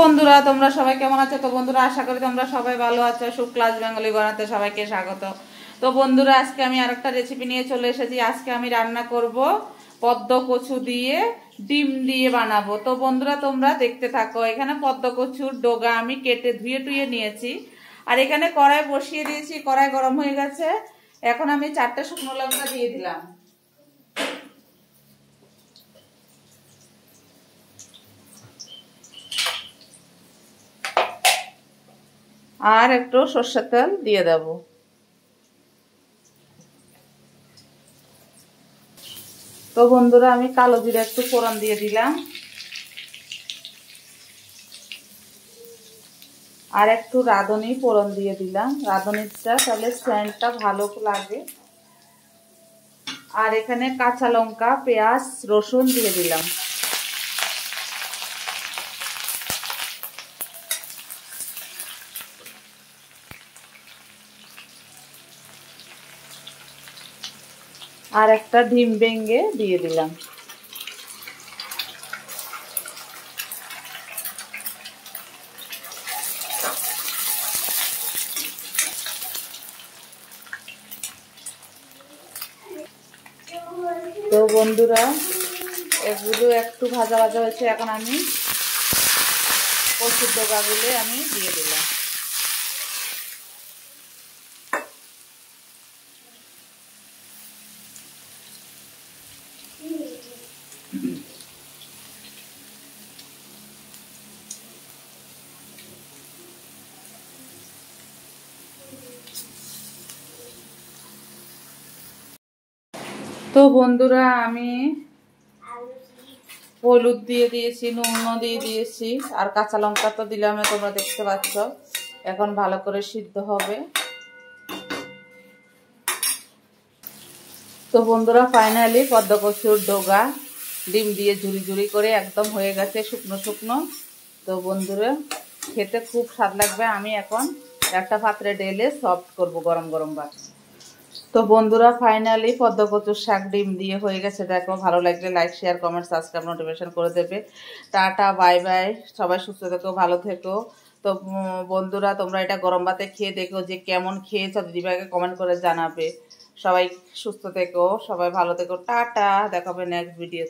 বন্ধুরা তোমরা সবাই কেমন আছো? তো বন্ধুরা আশা করি তোমরা সবাই ভালো আছো। শুক্লাস বেঙ্গলি বানাতে সবাইকে স্বাগত। তো বন্ধুরা আজকে আমি আরেকটা রেসিপি নিয়ে চলে এসেছি। আজকে আমি রান্না করব পদ্ম কচু দিয়ে ডিম দিয়ে বানাবো। তো বন্ধুরা তোমরা দেখতে থাকো। এখানে পদ্ম কচুর ডগা আমি কেটে ধুয়ে টুয়ে নিয়েছি। আর এখানে কড়াই বসিয়ে দিয়েছি, কড়াই গরম হয়ে গেছে। এখন আমি 4টে শুকনো লঙ্কা দিয়ে দিলাম। আর একটু সরষের তেল দিয়ে দেব। তো বন্ধুরা আমি কালো জিরা একটু ফোড়ন দিয়ে দিলাম। আর একটু রাঁধুনি ফোড়ন দিয়ে দিলাম। রাঁধুনিটা তাহলে সেন্টটা ভালো লাগে। আর এখানে কাঁচা লঙ্কা, পেঁয়াজ, রসুন দিয়ে দিলাম। আর একটা ডিম ভেঙে দিয়ে দিলাম। তো বন্ধুরা এগুলো একটু ভাজা ভাজা হয়েছে। এখন আমি কচুর ডগাগুলো আমি দিয়ে দিলাম। তো বন্ধুরা আমি হলুদ দিয়ে দিয়েছি, নুনও দিয়ে দিয়েছি, আর কাঁচা লঙ্কা তো দিলাম, তোমরা দেখতে পাচ্ছ। এখন ভালো করে সিদ্ধ হবে। তো বন্ধুরা ফাইনালি পদ্ম কচুর ডগা ডিম দিয়ে ঝুরি ঝুরি করে একদম হয়ে গেছে, শুকনো শুকনো। তো বন্ধুরা খেতে খুব স্বাদ লাগবে। আমি এখন একটা পাত্রে ঢেলে সফট করব গরম গরম ভাত। তো বন্ধুরা ফাইনালি পদ্ম কচুর শাক ডিম দিয়ে হয়ে গেছে। দেখো, ভালো লাগলে like, share, comment, subscribe, notification করে দেবে। Tata, bye bye. সবাই সুস্থ থেকো, ভালো থেকো। তো বন্ধুরা তোমরা এটা গরম ভাতে খেয়ে দেখো যে কেমন খেয়েছো, দিদিভাইকে কমেন্ট করে জানাবে। সবাই সুস্থ থেকো, সবাই ভালো থেকো। টাটা, দেখাবে নেক্সট ভিডিও।